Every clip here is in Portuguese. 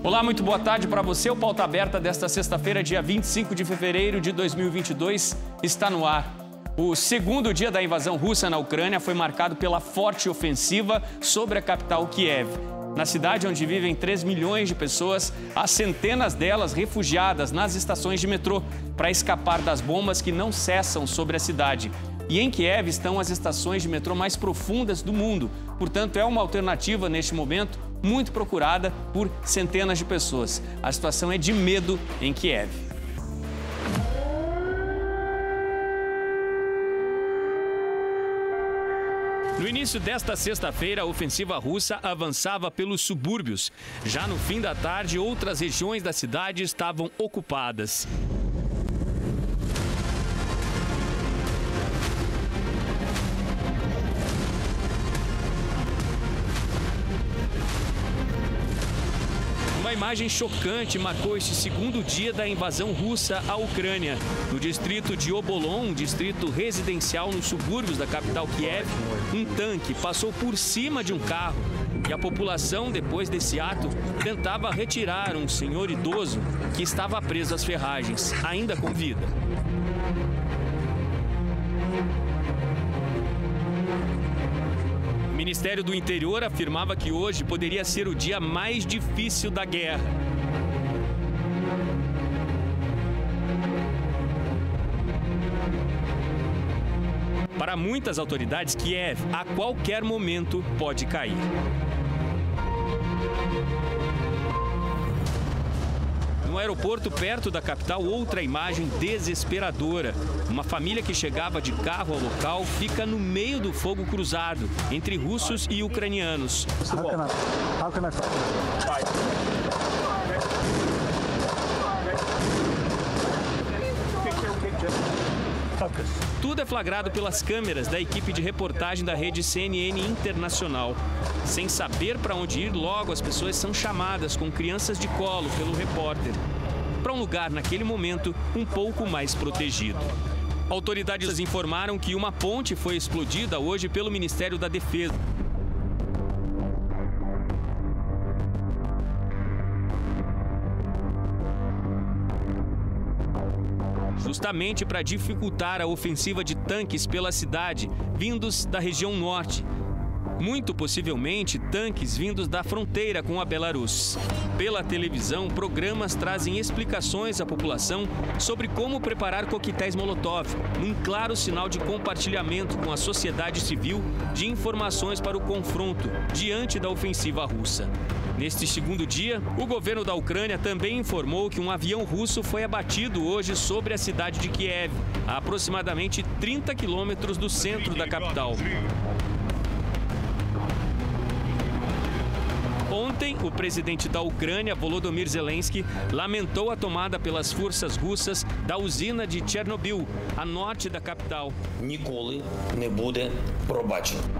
Olá, muito boa tarde para você. O Pauta Aberta desta sexta-feira, dia 25 de fevereiro de 2022, está no ar. O segundo dia da invasão russa na Ucrânia foi marcado pela forte ofensiva sobre a capital Kiev. Na cidade onde vivem 3 milhões de pessoas, há centenas delas refugiadas nas estações de metrô para escapar das bombas que não cessam sobre a cidade. E em Kiev estão as estações de metrô mais profundas do mundo. Portanto, é uma alternativa neste momento muito procurada por centenas de pessoas. A situação é de medo em Kiev. No início desta sexta-feira, a ofensiva russa avançava pelos subúrbios. Já no fim da tarde, outras regiões da cidade estavam ocupadas. Uma imagem chocante marcou este segundo dia da invasão russa à Ucrânia. No distrito de Obolon, um distrito residencial nos subúrbios da capital Kiev, um tanque passou por cima de um carro e a população, depois desse ato, tentava retirar um senhor idoso que estava preso às ferragens, ainda com vida. O Ministério do Interior afirmava que hoje poderia ser o dia mais difícil da guerra. Para muitas autoridades, Kiev, a qualquer momento, pode cair. No aeroporto perto da capital, outra imagem desesperadora. Uma família que chegava de carro ao local fica no meio do fogo cruzado entre russos e ucranianos. Tudo é flagrado pelas câmeras da equipe de reportagem da rede CNN Internacional. Sem saber para onde ir, logo as pessoas são chamadas com crianças de colo pelo repórter para um lugar, naquele momento, um pouco mais protegido. Autoridades informaram que uma ponte foi explodida hoje pelo Ministério da Defesa. Justamente para dificultar a ofensiva de tanques pela cidade, vindos da região norte. Muito possivelmente, tanques vindos da fronteira com a Belarus. Pela televisão, programas trazem explicações à população sobre como preparar coquetéis Molotov, num claro sinal de compartilhamento com a sociedade civil de informações para o confronto diante da ofensiva russa. Neste segundo dia, o governo da Ucrânia também informou que um avião russo foi abatido hoje sobre a cidade de Kiev, a aproximadamente 30 quilômetros do centro da capital. Ontem, o presidente da Ucrânia, Volodymyr Zelensky, lamentou a tomada pelas forças russas da usina de Chernobyl, a norte da capital.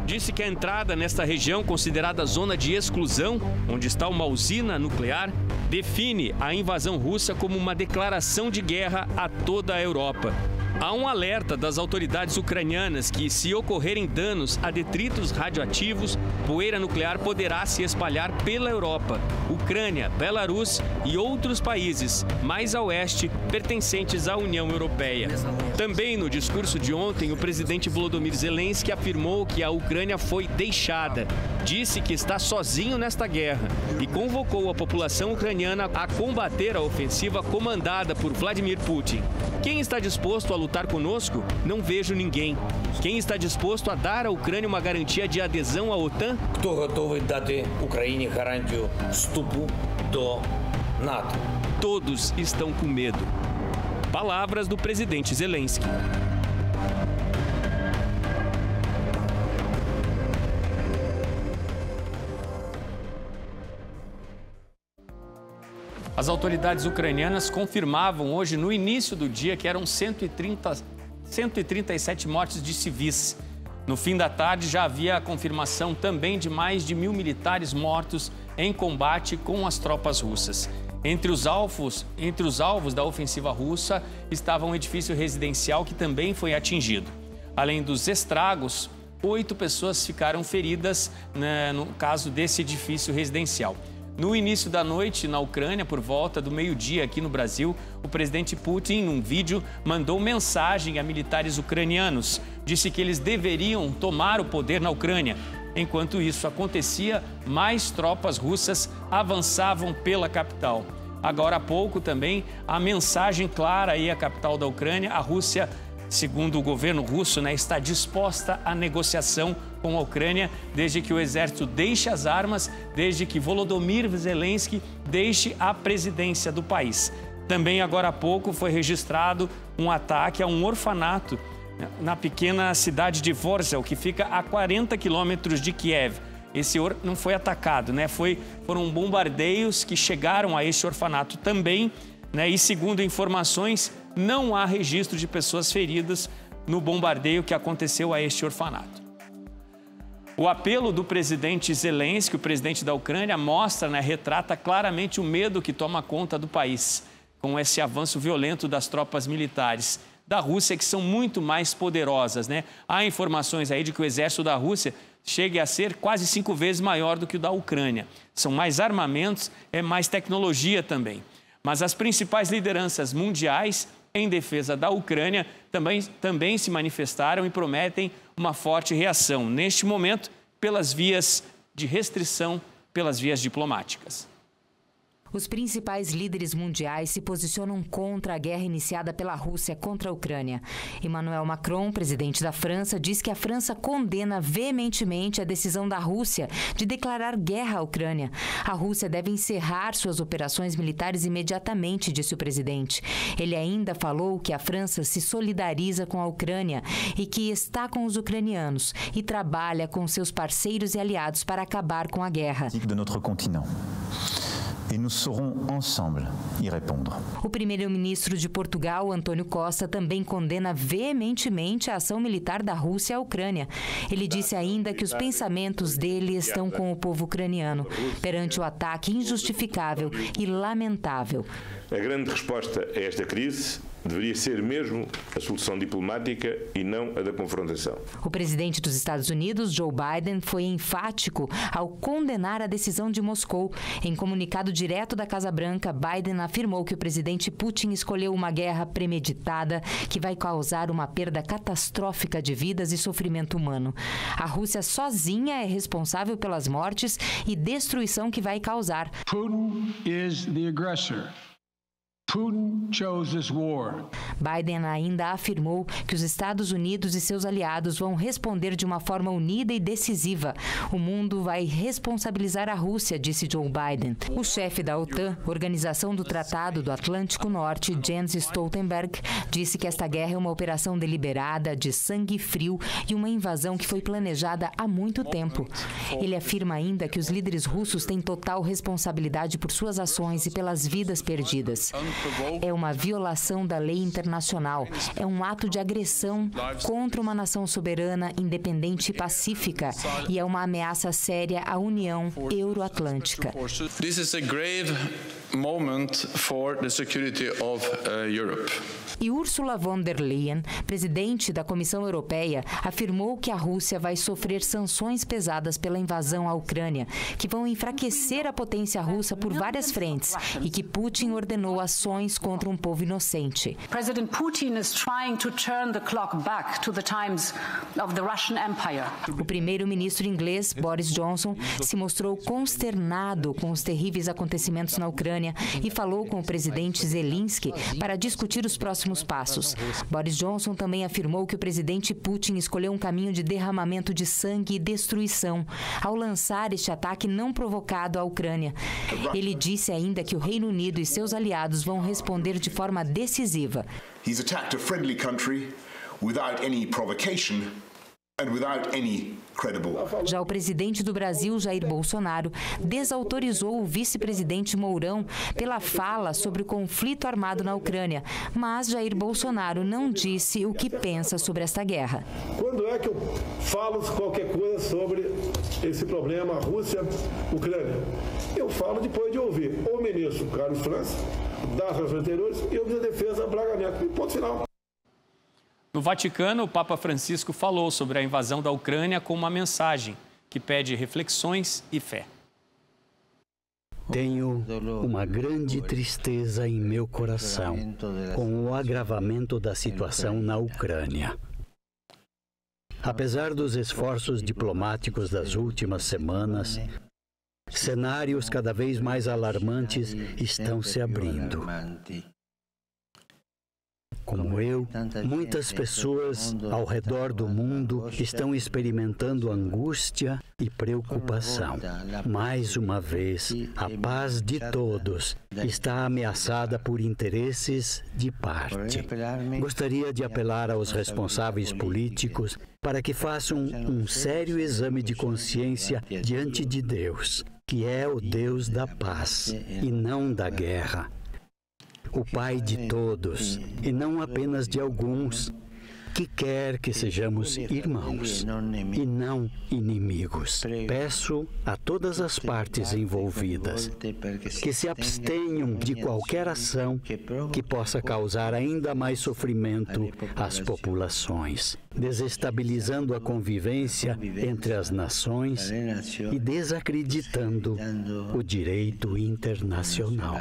Disse que a entrada nesta região, considerada zona de exclusão, onde está uma usina nuclear, define a invasão russa como uma declaração de guerra a toda a Europa. Há um alerta das autoridades ucranianas que, se ocorrerem danos a detritos radioativos, poeira nuclear poderá se espalhar pela Europa, Ucrânia, Belarus e outros países mais a oeste pertencentes à União Europeia. Também no discurso de ontem, o presidente Volodymyr Zelensky afirmou que a Ucrânia foi deixada. Disse que está sozinho nesta guerra e convocou a população ucraniana a combater a ofensiva comandada por Vladimir Putin. Quem está disposto a lutar conosco? Não vejo ninguém. Quem está disposto a dar à Ucrânia uma garantia de adesão à OTAN? Кто готовий дати Україні гарантію вступу до НАТО? Todos estão com medo. Palavras do presidente Zelensky. As autoridades ucranianas confirmavam hoje, no início do dia, que eram 137 mortes de civis. No fim da tarde, já havia a confirmação também de mais de 1.000 militares mortos em combate com as tropas russas. Entre os alvos da ofensiva russa estava um edifício residencial que também foi atingido. Além dos estragos, 8 pessoas ficaram feridas no caso desse edifício residencial. No início da noite, na Ucrânia, por volta do meio-dia aqui no Brasil, o presidente Putin, num vídeo, mandou mensagem a militares ucranianos. Disse que eles deveriam tomar o poder na Ucrânia. Enquanto isso acontecia, mais tropas russas avançavam pela capital. Agora há pouco também, a mensagem clara aí à capital da Ucrânia, a Rússia, segundo o governo russo, está disposta à negociação com a Ucrânia, desde que o exército deixe as armas, desde que Volodymyr Zelensky deixe a presidência do país. Também agora há pouco foi registrado um ataque a um orfanato na pequena cidade de Vorzel, que fica a 40 quilômetros de Kiev. Esse não foi atacado, foram bombardeios que chegaram a este orfanato também, e segundo informações, não há registro de pessoas feridas no bombardeio que aconteceu a este orfanato. O apelo do presidente Zelensky, o presidente da Ucrânia, retrata claramente o medo que toma conta do país, com esse avanço violento das tropas militares da Rússia, que são muito mais poderosas, Há informações aí de que o exército da Rússia chegue a ser quase 5 vezes maior do que o da Ucrânia. São mais armamentos, mais tecnologia também. Mas as principais lideranças mundiais em defesa da Ucrânia também se manifestaram e prometem uma forte reação, neste momento, pelas vias de restrição, pelas vias diplomáticas. Os principais líderes mundiais se posicionam contra a guerra iniciada pela Rússia contra a Ucrânia. Emmanuel Macron, presidente da França, diz que a França condena veementemente a decisão da Rússia de declarar guerra à Ucrânia. A Rússia deve encerrar suas operações militares imediatamente, disse o presidente. Ele ainda falou que a França se solidariza com a Ucrânia e que está com os ucranianos e trabalha com seus parceiros e aliados para acabar com a guerra. De notre continent. E nous saurons ensemble y répondre. O primeiro-ministro de Portugal, António Costa, também condena veementemente a ação militar da Rússia à Ucrânia. Ele disse ainda que os pensamentos dele estão com o povo ucraniano, perante o ataque injustificável e lamentável. A grande resposta a esta crise deveria ser mesmo a solução diplomática e não a da confrontação. O presidente dos Estados Unidos, Joe Biden, foi enfático ao condenar a decisão de Moscou. Em comunicado direto da Casa Branca, Biden afirmou que o presidente Putin escolheu uma guerra premeditada que vai causar uma perda catastrófica de vidas e sofrimento humano. A Rússia sozinha é responsável pelas mortes e destruição que vai causar. Putin is the aggressor. Putin chose this war. Biden ainda afirmou que os Estados Unidos e seus aliados vão responder de uma forma unida e decisiva. O mundo vai responsabilizar a Rússia, disse Joe Biden. O chefe da OTAN, Organização do Tratado do Atlântico Norte, Jens Stoltenberg, disse que esta guerra é uma operação deliberada, de sangue frio e uma invasão que foi planejada há muito tempo. Ele afirma ainda que os líderes russos têm total responsabilidade por suas ações e pelas vidas perdidas. É uma violação da lei internacional. É um ato de agressão contra uma nação soberana, independente e pacífica. E é uma ameaça séria à União Euro-Atlântica. This is a grave moment for the security of Europe. E Ursula von der Leyen, presidente da Comissão Europeia, afirmou que a Rússia vai sofrer sanções pesadas pela invasão à Ucrânia, que vão enfraquecer a potência russa por várias frentes e que Putin ordenou ações contra um povo inocente. President Putin is trying to turn the clock back to the times of the Russian Empire. O primeiro-ministro inglês, Boris Johnson, se mostrou consternado com os terríveis acontecimentos na Ucrânia e falou com o presidente Zelensky para discutir os próximos passos. Boris Johnson também afirmou que o presidente Putin escolheu um caminho de derramamento de sangue e destruição ao lançar este ataque não provocado à Ucrânia. Ele disse ainda que o Reino Unido e seus aliados vão responder de forma decisiva. He's attacked a friendly country without any provocation and without any credible. Já o presidente do Brasil, Jair Bolsonaro, desautorizou o vice-presidente Mourão pela fala sobre o conflito armado na Ucrânia, mas Jair Bolsonaro não disse o que pensa sobre esta guerra. Quando é que eu falo qualquer coisa sobre esse problema Rússia-Ucrânia? Eu falo depois de ouvir o ministro Carlos França, das Relações Exteriores, e o ministro da Defesa, Braga Neto. E ponto final. No Vaticano, o Papa Francisco falou sobre a invasão da Ucrânia com uma mensagem que pede reflexões e fé. Tenho uma grande tristeza em meu coração com o agravamento da situação na Ucrânia. Apesar dos esforços diplomáticos das últimas semanas, cenários cada vez mais alarmantes estão se abrindo. Como eu, muitas pessoas ao redor do mundo estão experimentando angústia e preocupação. Mais uma vez, a paz de todos está ameaçada por interesses de parte. Gostaria de apelar aos responsáveis políticos para que façam um sério exame de consciência diante de Deus, que é o Deus da paz e não da guerra. O Pai de todos, e não apenas de alguns, que quer que sejamos irmãos e não inimigos. Peço a todas as partes envolvidas que se abstenham de qualquer ação que possa causar ainda mais sofrimento às populações, desestabilizando a convivência entre as nações e desacreditando o direito internacional.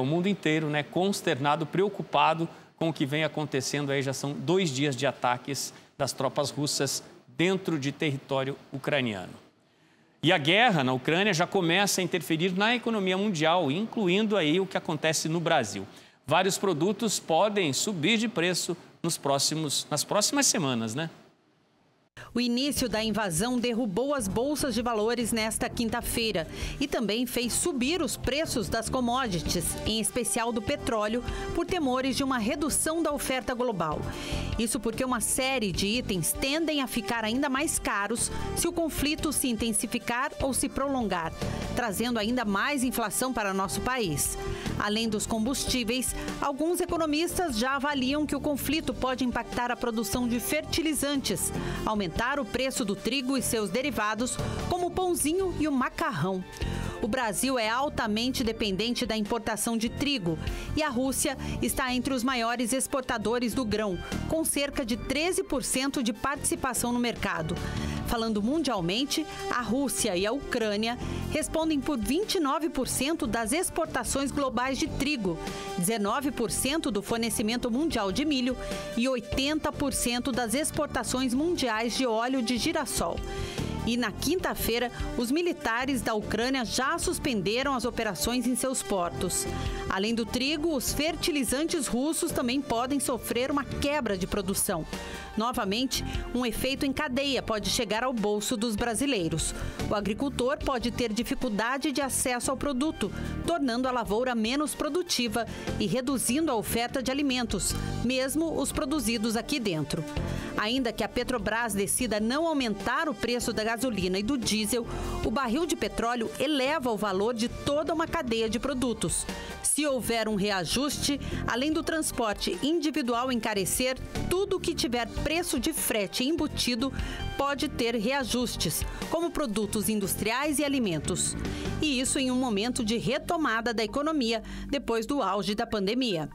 O mundo inteiro, consternado, preocupado com o que vem acontecendo aí. Já são 2 dias de ataques das tropas russas dentro de território ucraniano. E a guerra na Ucrânia já começa a interferir na economia mundial, incluindo aí o que acontece no Brasil. Vários produtos podem subir de preço nas próximas semanas, O início da invasão derrubou as bolsas de valores nesta quinta-feira e também fez subir os preços das commodities, em especial do petróleo, por temores de uma redução da oferta global. Isso porque uma série de itens tendem a ficar ainda mais caros se o conflito se intensificar ou se prolongar, trazendo ainda mais inflação para nosso país. Além dos combustíveis, alguns economistas já avaliam que o conflito pode impactar a produção de fertilizantes, aumentar o preço do trigo e seus derivados, como o pãozinho e o macarrão. O Brasil é altamente dependente da importação de trigo e a Rússia está entre os maiores exportadores do grão, com cerca de 13% de participação no mercado. Falando mundialmente, a Rússia e a Ucrânia respondem por 29% das exportações globais de trigo, 19% do fornecimento mundial de milho e 80% das exportações mundiais de óleo de girassol. E na quinta-feira, os militares da Ucrânia já suspenderam as operações em seus portos. Além do trigo, os fertilizantes russos também podem sofrer uma quebra de produção. Novamente, um efeito em cadeia pode chegar ao bolso dos brasileiros. O agricultor pode ter dificuldade de acesso ao produto, tornando a lavoura menos produtiva e reduzindo a oferta de alimentos, mesmo os produzidos aqui dentro. Ainda que a Petrobras decida não aumentar o preço da gasolina e do diesel, o barril de petróleo eleva o valor de toda uma cadeia de produtos. Se houver um reajuste, além do transporte individual encarecer, tudo que tiver preço de frete embutido pode ter reajustes, como produtos industriais e alimentos. E isso em um momento de retomada da economia depois do auge da pandemia.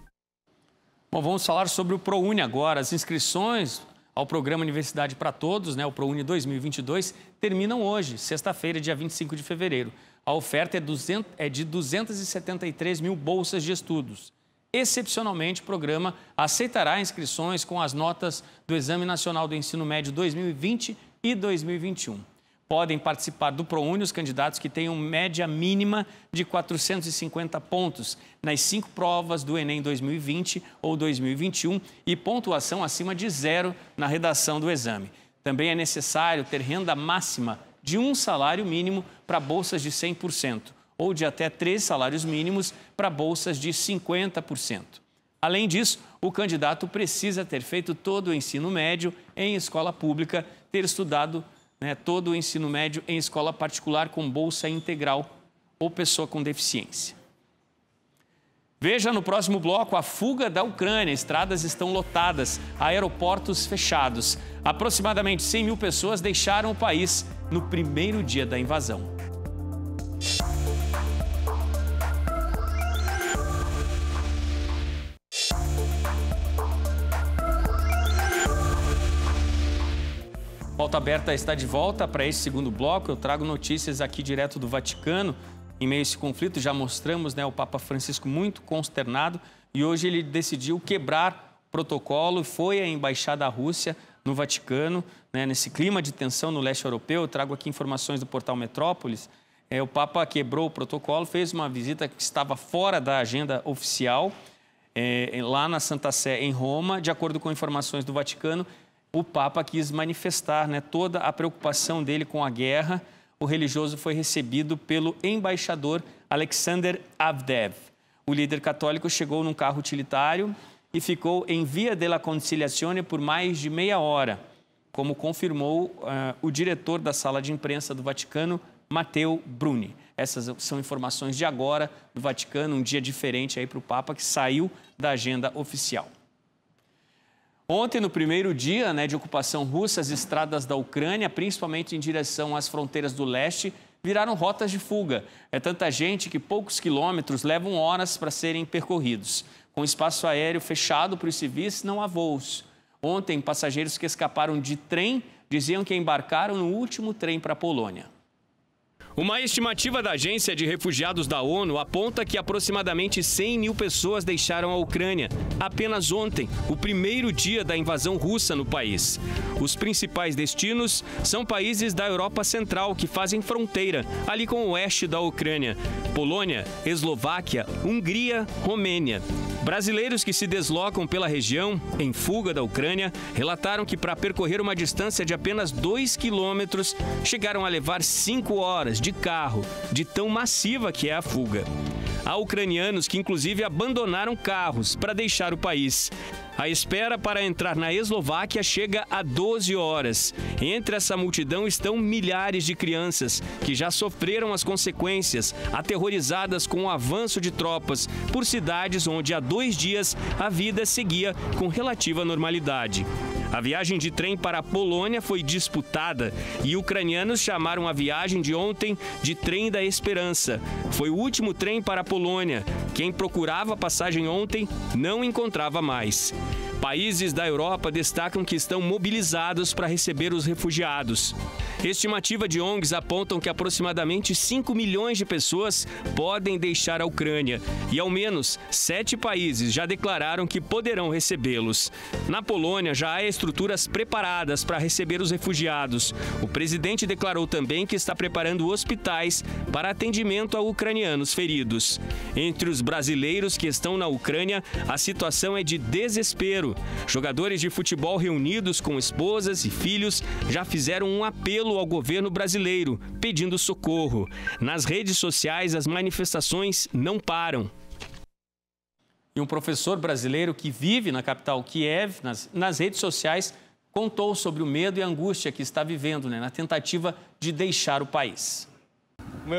Bom, vamos falar sobre o ProUni agora. As inscrições ao programa Universidade para Todos, o ProUni 2022, terminam hoje, sexta-feira, dia 25 de fevereiro. A oferta é de 273 mil bolsas de estudos. Excepcionalmente, o programa aceitará inscrições com as notas do Exame Nacional do Ensino Médio 2020 e 2021. Podem participar do ProUni os candidatos que tenham média mínima de 450 pontos nas 5 provas do Enem 2020 ou 2021 e pontuação acima de 0 na redação do exame. Também é necessário ter renda máxima de 1 salário mínimo para bolsas de 100% ou de até 3 salários mínimos para bolsas de 50%. Além disso, o candidato precisa ter feito todo o ensino médio em escola pública, ter estudado todo o ensino médio em escola particular com bolsa integral ou pessoa com deficiência. Veja no próximo bloco a fuga da Ucrânia. Estradas estão lotadas, aeroportos fechados. Aproximadamente 100 mil pessoas deixaram o país no primeiro dia da invasão. Pauta Aberta está de volta para esse segundo bloco. Eu trago notícias aqui direto do Vaticano em meio a esse conflito. Já mostramos, né, o Papa Francisco muito consternado e hoje ele decidiu quebrar o protocolo, foi à Embaixada da Rússia no Vaticano, né, nesse clima de tensão no leste europeu. Eu trago aqui informações do portal Metrópolis. O Papa quebrou o protocolo, fez uma visita que estava fora da agenda oficial, lá na Santa Sé, em Roma. De acordo com informações do Vaticano, o Papa quis manifestar, né, toda a preocupação dele com a guerra. O religioso foi recebido pelo embaixador Alexander Avdev. O líder católico chegou num carro utilitário e ficou em Via della Conciliazione por mais de meia hora, como confirmou o diretor da sala de imprensa do Vaticano, Matteo Bruni. Essas são informações de agora do Vaticano, um dia diferente aí para o Papa, que saiu da agenda oficial. Ontem, no primeiro dia, né, de ocupação russa, as estradas da Ucrânia, principalmente em direção às fronteiras do leste, viraram rotas de fuga. É tanta gente que poucos quilômetros levam horas para serem percorridos. Com espaço aéreo fechado para os civis, não há voos. Ontem, passageiros que escaparam de trem diziam que embarcaram no último trem para a Polônia. Uma estimativa da Agência de Refugiados da ONU aponta que aproximadamente 100 mil pessoas deixaram a Ucrânia apenas ontem, o primeiro dia da invasão russa no país. Os principais destinos são países da Europa Central que fazem fronteira ali com o oeste da Ucrânia: Polônia, Eslováquia, Hungria, Romênia. Brasileiros que se deslocam pela região, em fuga da Ucrânia, relataram que para percorrer uma distância de apenas 2 quilômetros, chegaram a levar 5 horas de carro, de tão massiva que é a fuga. Há ucranianos que inclusive abandonaram carros para deixar o país. A espera para entrar na Eslováquia chega a 12 horas. Entre essa multidão estão milhares de crianças que já sofreram as consequências, aterrorizadas com o avanço de tropas por cidades onde há 2 dias a vida seguia com relativa normalidade. A viagem de trem para a Polônia foi disputada e ucranianos chamaram a viagem de ontem de Trem da Esperança. Foi o último trem para a Polônia. Quem procurava passagem ontem não encontrava mais. Países da Europa destacam que estão mobilizados para receber os refugiados. Estimativa de ONGs apontam que aproximadamente 5 milhões de pessoas podem deixar a Ucrânia e ao menos 7 países já declararam que poderão recebê-los. Na Polônia já há estruturas preparadas para receber os refugiados. O presidente declarou também que está preparando hospitais para atendimento a ucranianos feridos. Entre os brasileiros que estão na Ucrânia, a situação é de desespero. Jogadores de futebol reunidos com esposas e filhos já fizeram um apelo ao governo brasileiro, pedindo socorro. Nas redes sociais, as manifestações não param. E um professor brasileiro que vive na capital Kiev, nas redes sociais, contou sobre o medo e a angústia que está vivendo, né, na tentativa de deixar o país.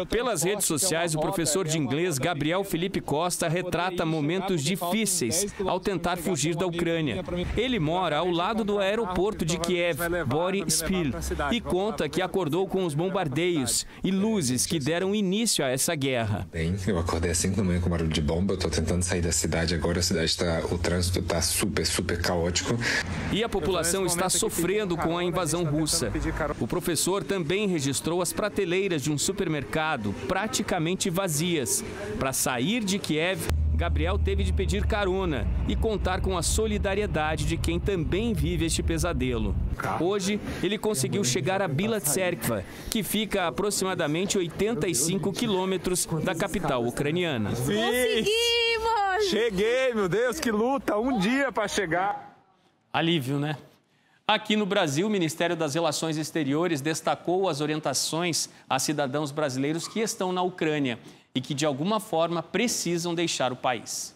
Pelas redes sociais, o professor de inglês Gabriel Felipe Costa retrata momentos difíceis ao tentar fugir da Ucrânia. Ele mora ao lado do aeroporto de Kiev, Boryspil, e conta que acordou com os bombardeios e luzes que deram início a essa guerra. Eu acordei às 5 da manhã com barulho de bomba, estou tentando sair da cidade agora, o trânsito está super caótico. E a população está sofrendo com a invasão russa. O professor também registrou as prateleiras de um supermercado praticamente vazias. Para sair de Kiev, Gabriel teve de pedir carona e contar com a solidariedade de quem também vive este pesadelo. Hoje, ele conseguiu chegar a Bila Tserkva, que fica a aproximadamente 85 quilômetros da capital ucraniana. Conseguimos! Cheguei, meu Deus, que luta! Um dia para chegar. Alívio, né? Aqui no Brasil, o Ministério das Relações Exteriores destacou as orientações a cidadãos brasileiros que estão na Ucrânia e que, de alguma forma, precisam deixar o país.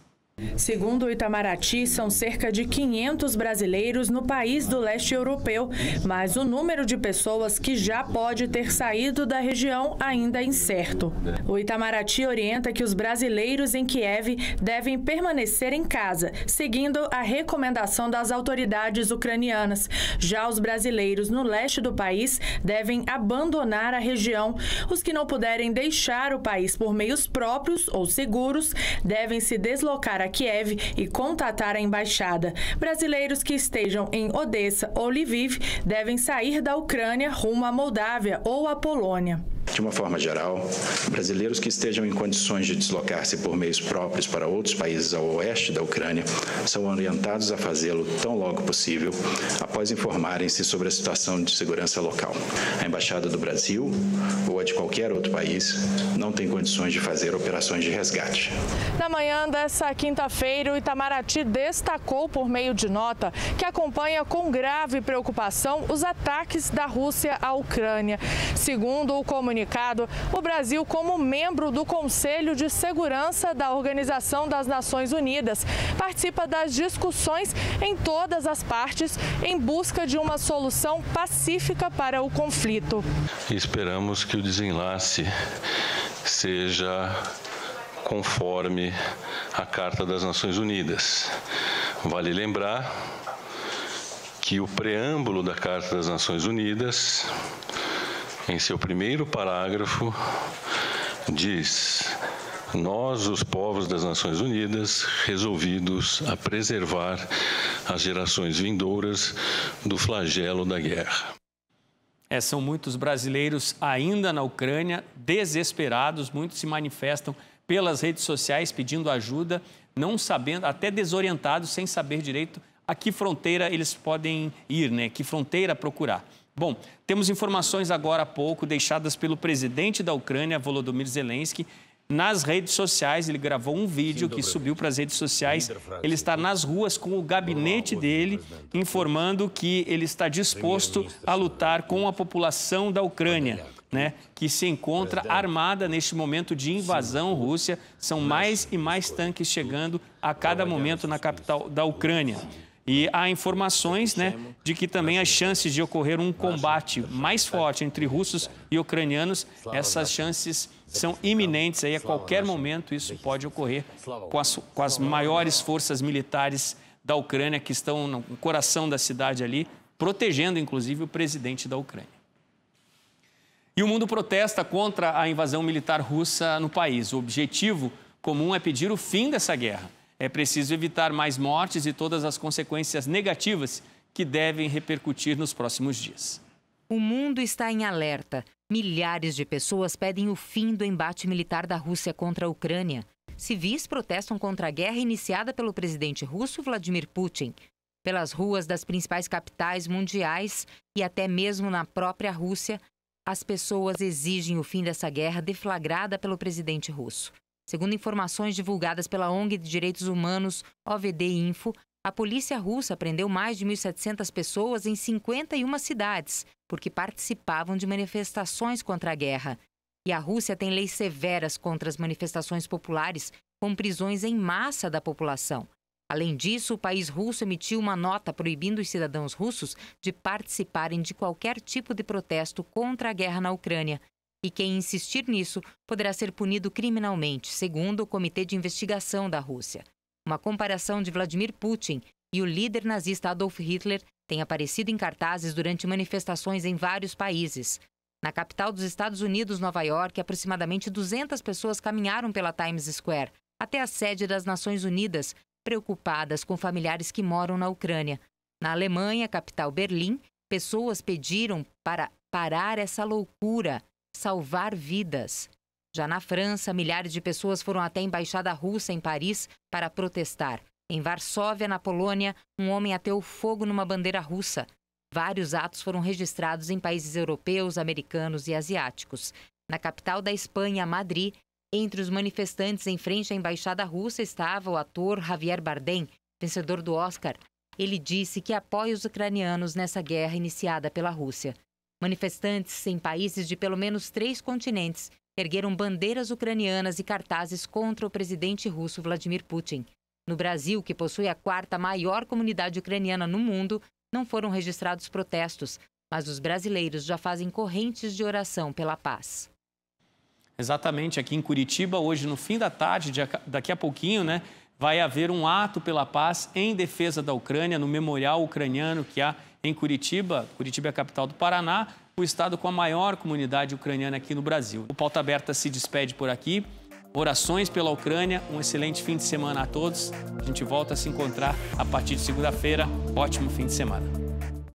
Segundo o Itamaraty, são cerca de 500 brasileiros no país do leste europeu, mas o número de pessoas que já pode ter saído da região ainda é incerto. O Itamaraty orienta que os brasileiros em Kiev devem permanecer em casa, seguindo a recomendação das autoridades ucranianas. Já os brasileiros no leste do país devem abandonar a região. Os que não puderem deixar o país por meios próprios ou seguros devem se deslocar a Kiev e contatar a embaixada. Brasileiros que estejam em Odessa ou Lviv devem sair da Ucrânia rumo à Moldávia ou à Polônia. De uma forma geral, brasileiros que estejam em condições de deslocar-se por meios próprios para outros países ao oeste da Ucrânia são orientados a fazê-lo tão logo possível, após informarem-se sobre a situação de segurança local. A Embaixada do Brasil ou a de qualquer outro país não tem condições de fazer operações de resgate. Na manhã dessa quinta-feira, o Itamaraty destacou por meio de nota que acompanha com grave preocupação os ataques da Rússia à Ucrânia. Segundo o comunicado, o Brasil, como membro do Conselho de Segurança da Organização das Nações Unidas, participa das discussões em todas as partes em busca de uma solução pacífica para o conflito. Esperamos que o desenlace seja conforme a Carta das Nações Unidas. Vale lembrar que o preâmbulo da Carta das Nações Unidas, em seu primeiro parágrafo, diz: nós, os povos das Nações Unidas, resolvidos a preservar as gerações vindouras do flagelo da guerra. São muitos brasileiros ainda na Ucrânia, desesperados, muitos se manifestam pelas redes sociais pedindo ajuda, não sabendo, até desorientados, sem saber direito a que fronteira eles podem ir, né? Que fronteira procurar. Bom, temos informações agora há pouco deixadas pelo presidente da Ucrânia, Volodymyr Zelensky, nas redes sociais. Ele gravou um vídeo que subiu para as redes sociais. Ele está nas ruas com o gabinete dele, informando que ele está disposto a lutar com a população da Ucrânia, né, que se encontra armada neste momento de invasão russa. São mais e mais tanques chegando a cada momento na capital da Ucrânia. E há informações, né, de que também as chances de ocorrer um combate mais forte entre russos e ucranianos, essas chances são iminentes. Aí, a qualquer momento isso pode ocorrer com as maiores forças militares da Ucrânia, que estão no coração da cidade ali, protegendo inclusive o presidente da Ucrânia. E o mundo protesta contra a invasão militar russa no país. O objetivo comum é pedir o fim dessa guerra. É preciso evitar mais mortes e todas as consequências negativas que devem repercutir nos próximos dias. O mundo está em alerta. Milhares de pessoas pedem o fim do embate militar da Rússia contra a Ucrânia. Civis protestam contra a guerra iniciada pelo presidente russo Vladimir Putin. Pelas ruas das principais capitais mundiais e até mesmo na própria Rússia, as pessoas exigem o fim dessa guerra deflagrada pelo presidente russo. Segundo informações divulgadas pela ONG de Direitos Humanos OVD Info, a polícia russa prendeu mais de 1.700 pessoas em 51 cidades, porque participavam de manifestações contra a guerra. E a Rússia tem leis severas contra as manifestações populares, com prisões em massa da população. Além disso, o país russo emitiu uma nota proibindo os cidadãos russos de participarem de qualquer tipo de protesto contra a guerra na Ucrânia. E quem insistir nisso poderá ser punido criminalmente, segundo o Comitê de Investigação da Rússia. Uma comparação de Vladimir Putin e o líder nazista Adolf Hitler tem aparecido em cartazes durante manifestações em vários países. Na capital dos Estados Unidos, Nova York, aproximadamente 200 pessoas caminharam pela Times Square até a sede das Nações Unidas, preocupadas com familiares que moram na Ucrânia. Na Alemanha, capital Berlim, pessoas pediram para parar essa loucura, salvar vidas. Já na França, milhares de pessoas foram até a Embaixada Russa em Paris para protestar. Em Varsóvia, na Polônia, um homem ateou fogo numa bandeira russa. Vários atos foram registrados em países europeus, americanos e asiáticos. Na capital da Espanha, Madrid, entre os manifestantes em frente à Embaixada Russa estava o ator Javier Bardem, vencedor do Oscar. Ele disse que apoia os ucranianos nessa guerra iniciada pela Rússia. Manifestantes em países de pelo menos 3 continentes ergueram bandeiras ucranianas e cartazes contra o presidente russo Vladimir Putin. No Brasil, que possui a 4ª maior comunidade ucraniana no mundo, não foram registrados protestos, mas os brasileiros já fazem correntes de oração pela paz. Exatamente, aqui em Curitiba, hoje no fim da tarde, daqui a pouquinho, né, vai haver um ato pela paz em defesa da Ucrânia, no memorial ucraniano que há em Curitiba. Curitiba é a capital do Paraná, o estado com a maior comunidade ucraniana aqui no Brasil. O Pauta Aberta se despede por aqui. Orações pela Ucrânia, um excelente fim de semana a todos. A gente volta a se encontrar a partir de segunda-feira. Ótimo fim de semana.